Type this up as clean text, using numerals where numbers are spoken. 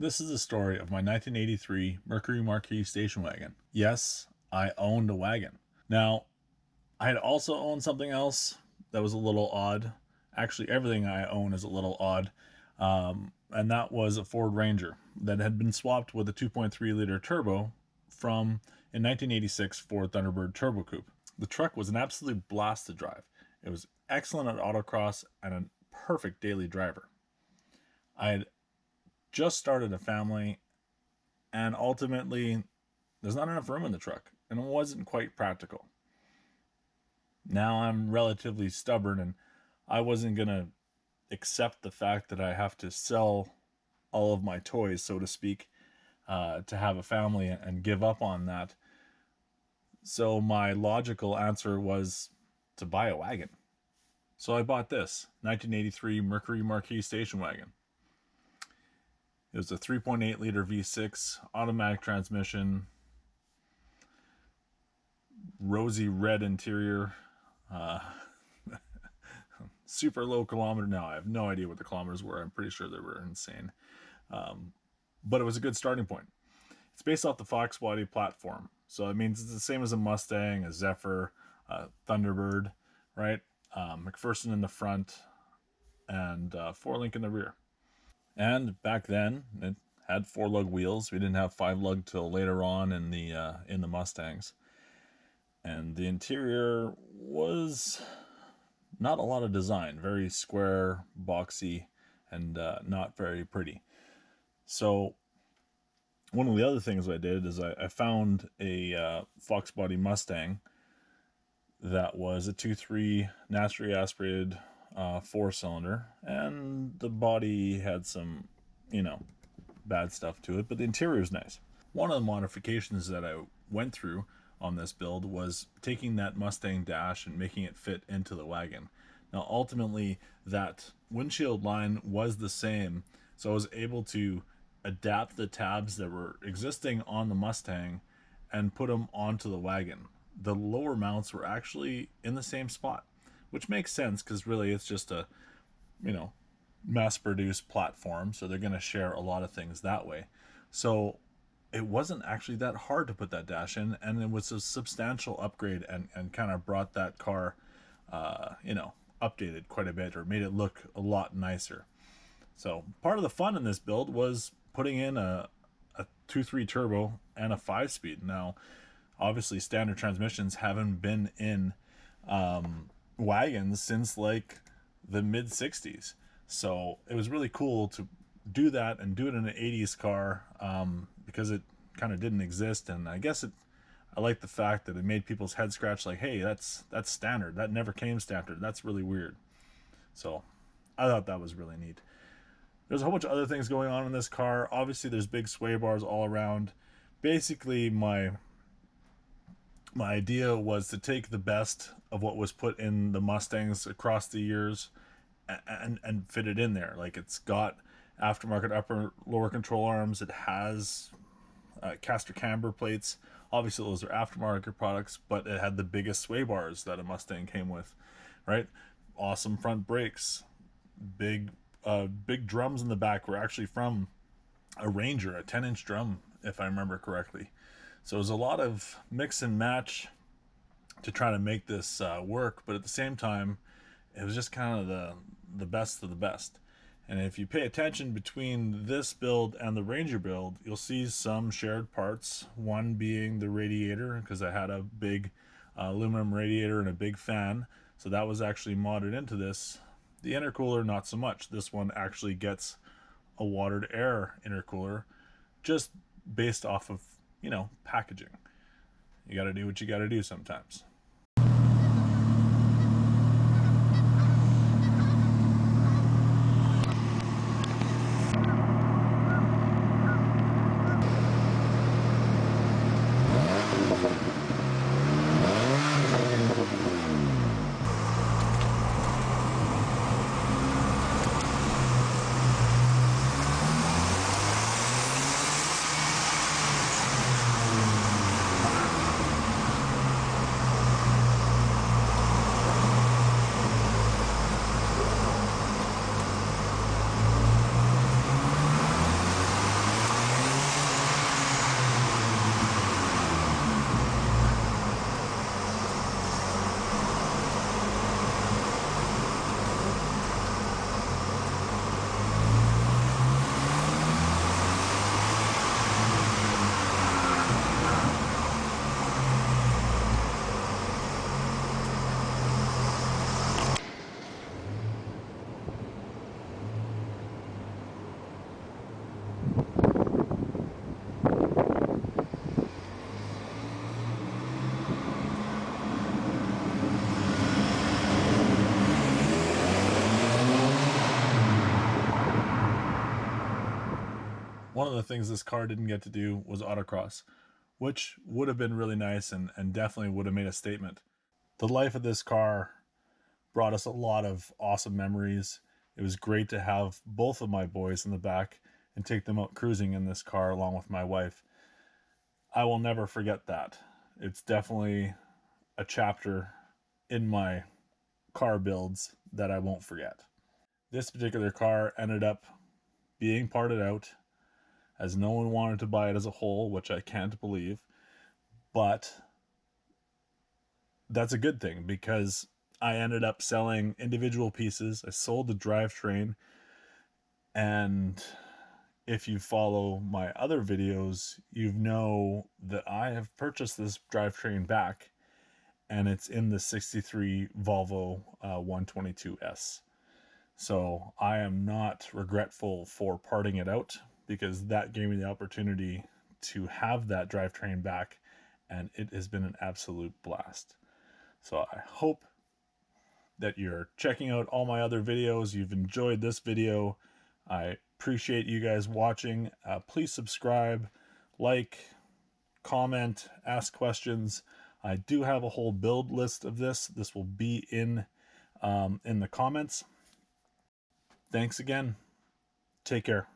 This is the story of my 1983 Mercury Marquis Station Wagon. Yes, I owned a wagon. Now, I had also owned something else that was a little odd. Actually, everything I own is a little odd. And that was a Ford Ranger that had been swapped with a 2.3 liter turbo from a 1986 Ford Thunderbird Turbo Coupe. The truck was an absolute blast to drive. It was excellent at autocross and a perfect daily driver. I had just started a family, and ultimately there's not enough room in the truck, and it wasn't quite practical. Now I'm relatively stubborn, and I wasn't gonna accept the fact that I have to sell all of my toys, so to speak, to have a family and give up on that. So my logical answer was to buy a wagon. So I bought this 1983 Mercury Marquis Station Wagon. It was a 3.8 liter V6 automatic transmission, rosy red interior, super low kilometer. Now I have no idea what the kilometers were. I'm pretty sure they were insane, but it was a good starting point. It's based off the Fox body platform, so it means it's the same as a Mustang, a Zephyr, a Thunderbird, right? McPherson in the front and 4-link in the rear. And back then, it had 4-lug wheels. We didn't have 5-lug till later on in the Mustangs. And the interior was not a lot of design, very square, boxy, and not very pretty. So one of the other things I did is I found a Fox body Mustang that was a 2.3 naturally aspirated 4-cylinder, and the body had some, bad stuff to it, but the interior is nice. One of the modifications that I went through on this build was taking that Mustang dash and making it fit into the wagon. Now, ultimately, that windshield line was the same, so I was able to adapt the tabs that were existing on the Mustang and put them onto the wagon. The lower mounts were actually in the same spot, which makes sense because really it's just a, mass-produced platform, so they're going to share a lot of things that way. So it wasn't actually that hard to put that dash in, and it was a substantial upgrade and kind of brought that car, updated quite a bit, or made it look a lot nicer. So part of the fun in this build was putting in a 2.3 turbo and a 5-speed. Now, obviously, standard transmissions haven't been in wagons since like the mid 60s, so it was really cool to do that and do it in an 80s car, because it kind of didn't exist. And I guess I like the fact that it made people's head scratch, like, hey, that's standard, that never came standard, that's really weird. So I thought that was really neat. There's a whole bunch of other things going on in this car. Obviously there's big sway bars all around. Basically my idea was to take the best of what was put in the Mustangs across the years and fit it in there. Like, it's got aftermarket upper lower control arms. It has caster camber plates. Obviously those are aftermarket products, but it had the biggest sway bars that a Mustang came with, right? Awesome front brakes. Big drums in the back were actually from a Ranger, a 10-inch drum, if I remember correctly. So it was a lot of mix and match to try to make this work, but at the same time, it was just kind of the best of the best. And if you pay attention between this build and the Ranger build, you'll see some shared parts. One being the radiator, because I had a big aluminum radiator and a big fan, so that was actually modded into this. The intercooler, not so much. This one actually gets a watered air intercooler, just based off of packaging. You got to do what you got to do sometimes. one of the things this car didn't get to do was autocross, which would have been really nice and definitely would have made a statement. The life of this car brought us a lot of awesome memories. It was great to have both of my boys in the back and take them out cruising in this car along with my wife. I will never forget that. It's definitely a chapter in my car builds that I won't forget. This particular car ended up being parted out as no one wanted to buy it as a whole, which I can't believe. But that's a good thing because I ended up selling individual pieces. I sold the drivetrain, and if you follow my other videos, you know that I have purchased this drivetrain back, and it's in the 63 Volvo 122S. So I am not regretful for parting it out because that gave me the opportunity to have that drivetrain back, and it has been an absolute blast. So I hope that you're checking out all my other videos. You've enjoyed this video. I appreciate you guys watching. Please subscribe, like, comment, ask questions. I do have a whole build list of this. This will be in the comments. Thanks again. Take care.